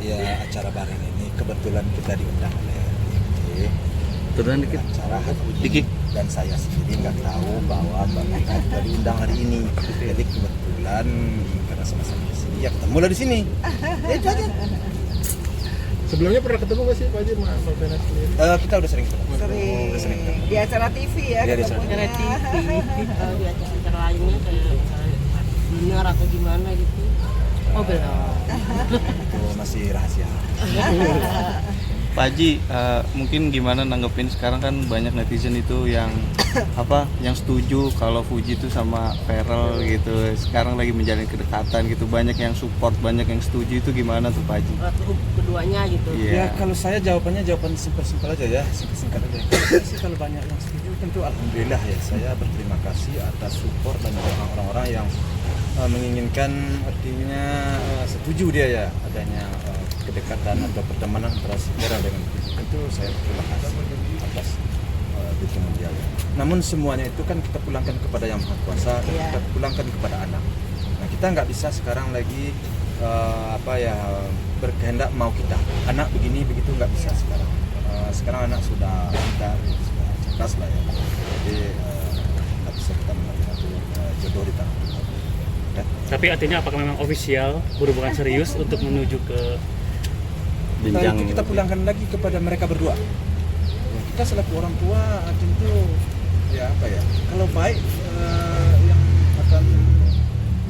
Ya acara bareng ini kebetulan kita diundang oleh DMD. Turun dikit. Acara hari ini Dikit. dan saya sendiri nggak tahu bahwa Mbak Mega juga diundang hari ini. Jadi kebetulan karena sama-sama di sini ya ketemu lah di sini. Ya, itu aja. Sebelumnya pernah ketemu nggak sih Pak Haji sama Mbak Vena sendiri? Kita udah sering ketemu. Sering. Udah sering ketemu. Di acara TV ya Iya, di ketemunya. Acara TV, kalau di acara lainnya kayak dinner atau gimana gitu. Oh belum. Itu masih rahasia. Pak Haji, mungkin gimana nanggepin sekarang kan banyak netizen itu yang yang setuju kalau Fuji itu sama Ferel gitu. Sekarang lagi menjalin kedekatan gitu. Banyak yang support, banyak yang setuju, itu gimana tuh Pak Haji? Keduanya gitu. Iya. Ya kalau saya jawaban simpel-simpel aja ya, singkat aja. Kalau saya sih kalau banyak yang setuju tentu alhamdulillah ya. Saya berterima kasih atas support dan orang-orang yang menginginkan, artinya setuju dia ya adanya kedekatan atau pertemanan antara saudara dengan Fuji. Tentu saya terima kasih atas dukungan dia. Namun semuanya itu kan kita pulangkan kepada Yang Maha Kuasa dan kita pulangkan kepada anak. Nah kita nggak bisa sekarang lagi berkehendak mau kita anak begini begitu, nggak bisa sekarang. Sekarang anak sudah pintar, sudah cerdas lah ya. Jadi nggak bisa kita mengambil jodoh di tangan Tuhan. Ya. Tapi artinya apakah memang ofisial berhubungan serius untuk menuju ke Nah, itu kita pulangkan lagi kepada mereka berdua. Ya, kita selaku orang tua tentu ya kalau baik yang akan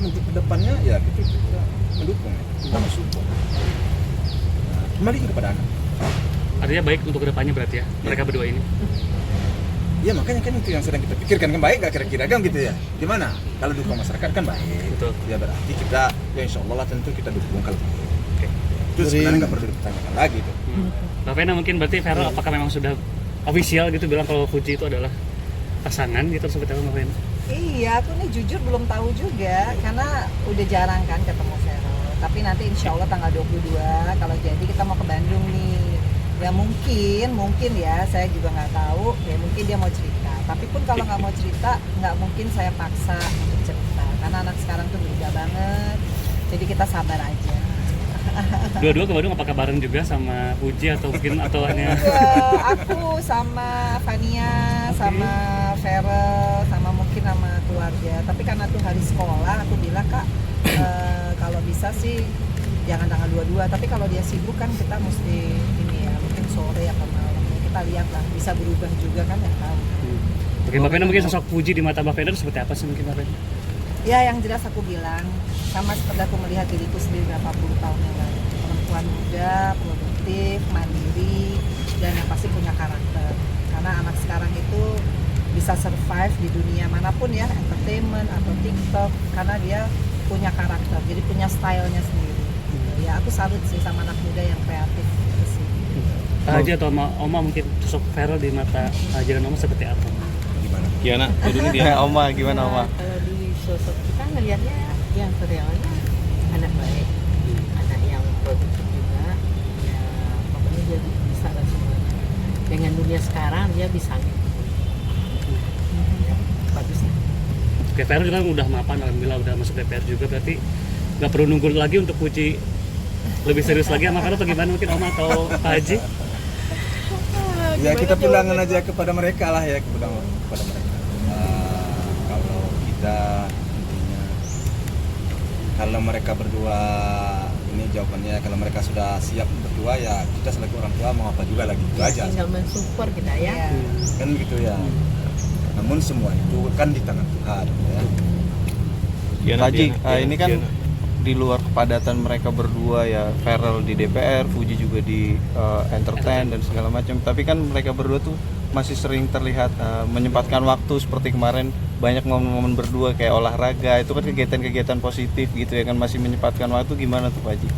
untuk kedepannya ya kita mendukung, kita mensupport. Nah, kembali kepada anak. artinya baik untuk kedepannya berarti ya mereka berdua ini. Ya makanya kan itu yang sedang kita pikirkan, kan baik gak kira-kira kan gitu ya. Gimana? Kalau dukung masyarakat kan baik. Betul. Ya berarti kita ya insya Allah lah tentu kita dukung kalau baik. Oke. Itu sebenarnya nggak perlu dipertanyakan lagi tuh. Mbak Vena mungkin berarti Ferel apakah memang sudah ofisial gitu bilang kalau Fuji itu adalah pasangan gitu seperti apa Mbak Vena? Iya, aku nih jujur belum tahu juga karena udah jarang kan ketemu Vero. Tapi nanti insya Allah tanggal 22 kalau jadi kita mau ke Bandung nih. Ya mungkin ya, saya juga nggak tahu. Ya mungkin dia mau cerita. Tapi pun kalau nggak mau cerita, nggak mungkin saya paksa untuk cerita. Karena anak sekarang tuh beda banget. Jadi kita sabar aja. Dua-dua ke Bandung apakah bareng juga sama Fuji atau mungkin atau hanya Aku sama Fania, sama Ferel, sama mungkin sama keluarga. Tapi karena tuh hari sekolah, aku bilang Kak, kalau bisa sih jangan tanggal 22. Tapi kalau dia sibuk kan kita mesti ini ya, mungkin sore atau malam. Kita lihat lah, bisa berubah juga kan ya tahu. Oke, Mbak Vena mungkin sosok Fuji di mata Mbak Vena itu seperti apa sih mungkin Mbak Vena? Ya yang jelas aku bilang sama seperti aku melihat diriku sendiri berapa puluh tahun yang lalu. Perempuan muda, produktif, mandiri, dan yang pasti punya karakter. Karena anak sekarang itu bisa survive di dunia manapun ya, entertainment atau TikTok, karena dia punya karakter, jadi punya stylenya sendiri. Ya aku salut sih sama anak muda yang kreatif itu sih. Pak Haji atau Oma mungkin sosok Ferel di mata Haji dan Oma seperti apa? Gimana? Gimana? Oma, gimana Oma? Kalau di sosok kita ngelihatnya yang Ferelnya anak baik, anak yang produktif juga. Ya pokoknya dia bisa lah semuanya. Dengan dunia sekarang dia bisa. Ya, bagus ya. Oke, Ferel juga udah mapan, alhamdulillah udah masuk DPR juga, berarti nggak perlu nunggu lagi untuk Fuji lebih serius lagi sama Ferel atau gimana mungkin Oma atau Pak Haji? Ya kita pulangkan aja kepada mereka lah ya, kepada mereka. Kalau kita intinya kalau mereka berdua ini jawabannya, kalau mereka sudah siap berdua ya kita selaku orang tua mau apa juga lagi itu aja. Tinggal mensupport kita ya. Kan gitu ya. Namun semua itu kan di tangan Tuhan ya. Pak Haji, ini kan di luar kepadatan mereka berdua ya, Ferel di DPR, Fuji juga di entertain dan segala macam. Tapi kan mereka berdua tuh masih sering terlihat menyempatkan waktu seperti kemarin banyak momen-momen berdua kayak olahraga, itu kan kegiatan-kegiatan positif gitu ya kan, masih menyempatkan waktu. Gimana tuh Pak Haji?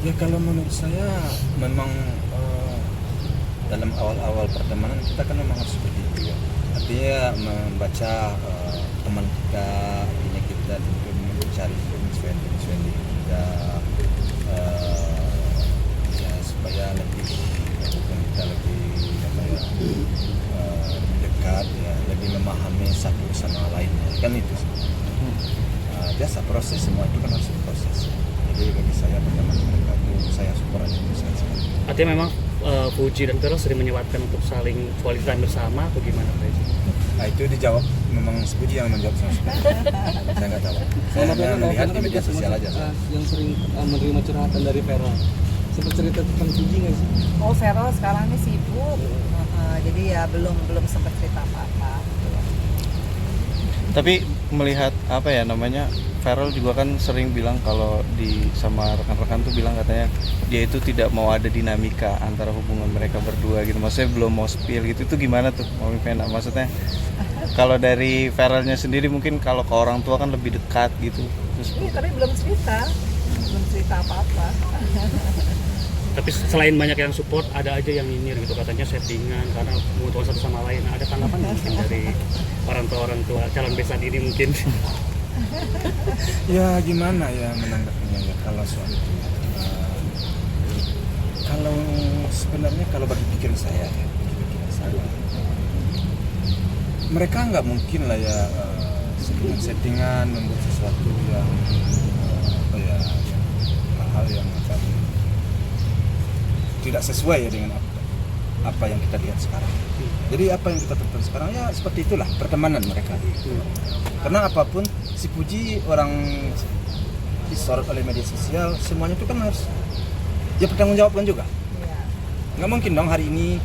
Ya kalau menurut saya memang dalam awal-awal pertemanan kita kan memang harus seperti itu ya. Artinya membaca teman kita, artinya kita tentu mencari friendly kita ya supaya lebih kita lebih dekat ya, lebih memahami satu sama lainnya kan itu. Biasa proses, semua itu kan harus diproses. Jadi bagi saya berarti memang Fuji dan Vero sering menyempatkan untuk saling quality time bersama atau gimana Pak Haji? Nah itu dijawab, memang Puji yang menjawab sama saya nggak tahu. Saya hanya melihat di media sosial aja. Yang sering menerima curhatan dari Vero, sempat cerita tentang Fuji nggak sih? Oh, Vero sekarang ini sibuk. Jadi ya belum sempat cerita apa-apa. Tapi melihat apa ya namanya, Farel juga kan sering bilang kalau sama rekan-rekan tuh bilang katanya dia itu tidak mau ada dinamika antara hubungan mereka berdua gitu. Maksudnya belum mau spill gitu. Itu gimana tuh Mami Vena? Maksudnya kalau dari Farelnya sendiri mungkin kalau ke orang tua kan lebih dekat gitu. Terus Iya, tapi belum cerita apa-apa. Tapi selain banyak yang support, ada aja yang nyinyir gitu, katanya settingan karena menguntungkan satu sama lain. Ada tanggapan mungkin dari orang tua calon besan ini mungkin? Ya gimana ya menanggapinya ya kalau soal itu. Kalau sebenarnya kalau bagi pikiran saya, mereka nggak mungkin lah ya settingan membuat sesuatu yang hal-hal yang tidak sesuai ya dengan apa yang kita lihat sekarang. Jadi apa yang kita tonton sekarang ya seperti itulah pertemanan mereka. Karena apapun si Puji orang disorot oleh media sosial, semuanya itu kan harus dia bertanggungjawabkan juga. Iya. Nggak mungkin dong hari ini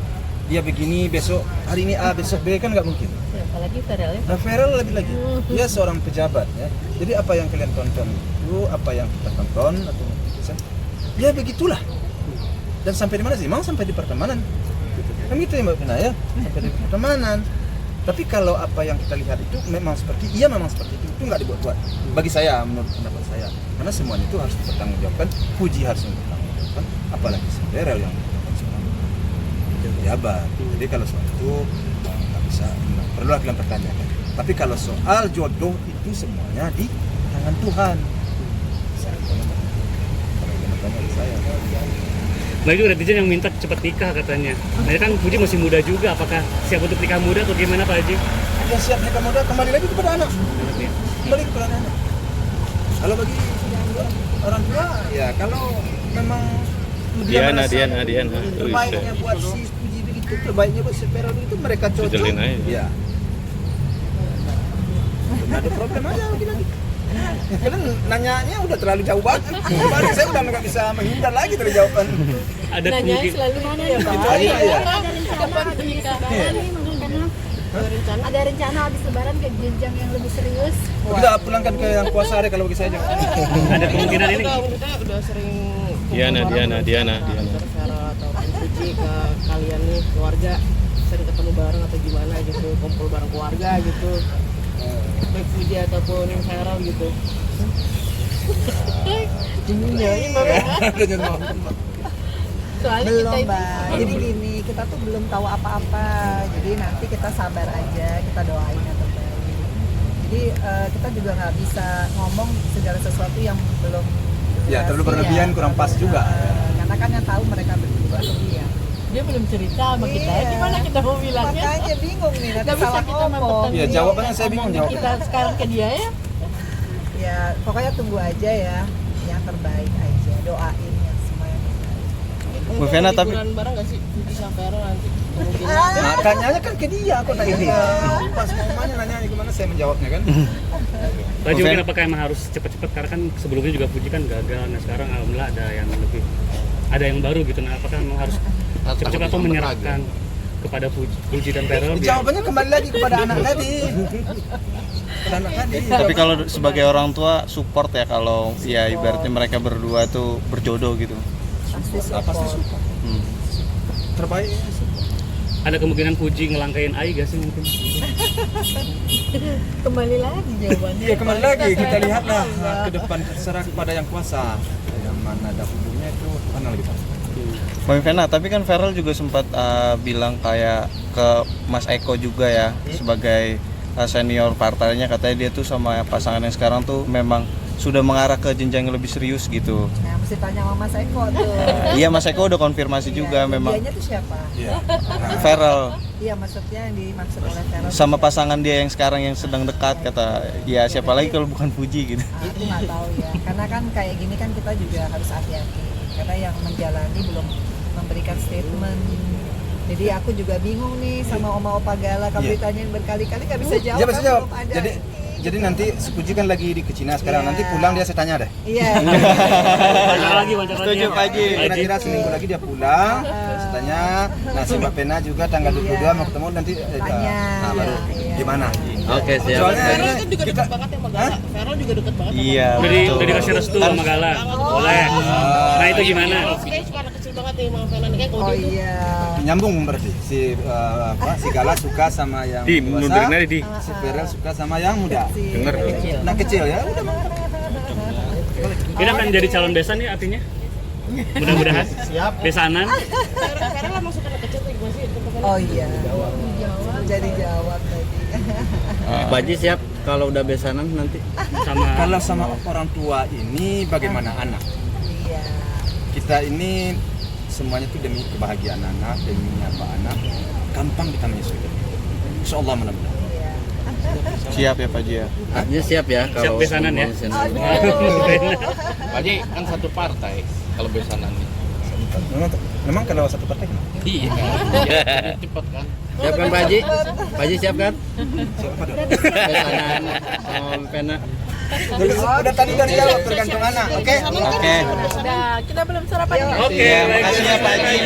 dia begini, besok hari ini A, besok B, kan nggak mungkin. Apalagi Farel ya. Nah Farel lebih lagi, dia seorang pejabat ya. Jadi apa yang kalian tonton itu, apa yang kita tonton atau ya begitulah. Dan sampai di mana sih? Memang sampai di pertemanan. Kan gitu ya Mbak Vina ya, sampai di pertemanan. Tapi kalau apa yang kita lihat itu memang seperti itu nggak dibuat-buat. Bagi saya, menurut pendapat saya, karena semuanya itu harus dipertanggungjawabkan. Puji harus dipertanggungjawabkan, apalagi Farel yang pejabat. Jadi kalau soal itu nggak bisa, perlu kalian pertanyakan. Tapi kalau soal jodoh itu semuanya di tangan Tuhan. Kalau kalian bertanya ke saya. Nah itu netizen yang minta cepat nikah katanya. Nah kan Puji masih muda juga, apakah siap untuk nikah muda atau gimana Pak Haji? Yang siap nikah muda kembali lagi kepada anak. Kembali kepada anak. Kalau bagi orang tua, ya kalau memang dia merasa terbaiknya buat si Puji begitu, terbaiknya buat si Farel begitu, mereka cocok. Ya. Nggak ada problem aja lagi. Kalian nanyanya udah terlalu jauh banget. Kemarin saya udah nggak bisa menghindar lagi dari jawaban. Ada Nanya kemungkinan selalu nanya ya Pak. Gitu aja ya. Kapan menikah? Ada rencana habis lebaran ke jenjang yang lebih serius. Kita pulangkan ke yang kuasa hari kalau bagi saya aja. ada kemungkinan ini. Udah sering Diana. Vero atau Puji ke kalian nih keluarga, sering ketemu bareng atau gimana gitu, kumpul bareng keluarga gitu. Baik Puji ataupun Vero gitu. Soalnya Belum, kita Mbak. Jadi gini, kita tuh belum tahu apa-apa. Jadi nanti kita sabar aja, kita doain yang terbaik. Jadi kita juga nggak bisa ngomong segala sesuatu yang belum Ya terlalu berlebihan, kurang pas juga. Karena kan yang tahu mereka berdua tuh dia. dia belum cerita sama kita. Iya. Gimana kita mau bilangnya? Makanya bingung nih, nanti Nggak bisa salah kita ngomong. mempertanggung- Iya, jawabannya saya bingung Ngomong jawabnya. kita sekarang ke dia ya. Ya pokoknya tunggu aja ya, yang terbaik aja. Doain yang semua yang terbaik. Bu Vena, tapi Liburan bareng nggak sih Puji sama Vero nanti? Makanya kan ke dia aku tanya dia. Pas momennya nanya gimana saya menjawabnya kan. Pak Haji, mungkin apakah emang harus cepat-cepat karena kan sebelumnya juga Puji kan gagal. Nah sekarang alhamdulillah ada yang baru gitu. Nah apakah memang harus cepat-cepat atau menyerahkan kepada Puji dan Vero? Jawabannya kembali lagi kepada anak tadi. Kepada anak tadi. tapi kalau sebagai orang tua support ya kalau ya ibaratnya mereka berdua tuh berjodoh gitu. Pasti Pasti support. support. Terbaik. Ada kemungkinan Puji ngelangkain Ai gak sih mungkin? Kembali lagi jawabannya. Ya kembali lagi kita lihatlah ke depan, terserah kepada yang kuasa. Yang mana dahulunya itu Tuhan yang lebih tahu. Mami Vena, tapi kan Farel juga sempat bilang kayak ke Mas Eko juga ya sebagai senior partainya, katanya dia tuh sama pasangan yang sekarang tuh memang sudah mengarah ke jenjang yang lebih serius gitu. Nah mesti tanya sama Mas Eko tuh. Iya, Mas Eko udah konfirmasi juga memang Dianya tuh siapa? Iya. Farel Iya maksudnya yang dimaksud oleh Vero. sama pasangan dia yang sekarang yang sedang dekat, kata ya siapa lagi kalau bukan Puji gitu. Aku nggak tahu ya, karena kan kayak gini kan kita juga harus hati-hati. Karena yang menjalani belum memberikan statement. Jadi aku juga bingung nih sama Oma Opa Gala, kalau Iya. ditanyain berkali-kali nggak bisa jawab. Dia bisa kan jawab. belum ada Jadi ini. jadi nanti Supuji kan lagi di Cina sekarang. Iya. Nanti pulang dia saya tanya deh. Iya. Wawancara lagi. Setuju, Pak Haji. Kira-kira seminggu lagi dia pulang. Saya tanya. Nah, si Mbak Pena juga tanggal 22 mau ketemu nanti. Tanya. Nah, baru Iya. gimana? Oke, siap. Soalnya Baik. ini kita Feral juga dekat banget. Iya. Udah dikasih restu sama Gala. Boleh. Nah itu gimana? Kayaknya suka anak kecil banget nih sama Feral kayak Oh iya. nyambung berarti si si Gala suka sama yang Di, dewasa, mundurin aja, Di. si Ferel suka sama yang muda. Denger. Nah kecil ya udah. Ini akan jadi calon besan nih artinya? Mudah-mudahan. Siap. Besanan. Feral emang suka anak kecil tuh gimana sih? Oh iya. Jadi jawab tadi. Pak Haji siap kalau udah besanan nanti. Sama Kalau sama orang tua ini bagaimana anak? Iya. Kita ini semuanya itu demi kebahagiaan anak, demi apa anak, gampang kita menyesuaikan. Insya Allah mudah-mudahan. Iya. Siap ya Pak Haji ya. Pak Haji siap ya Siap kalau besanan ya? mau besanan. Pak Haji kan satu partai kalau besanan nih. Memang kalau satu partai kenapa? Iya. Cepat kan. Siap kan Pak Haji? Pak Haji siap kan? Siapa dong? Besanan sama Pena. Udah tadi dari jawab tergantung anak, oke? Oke. Udah, kita belum sarapan. Oke, Makasih ya Pak Haji.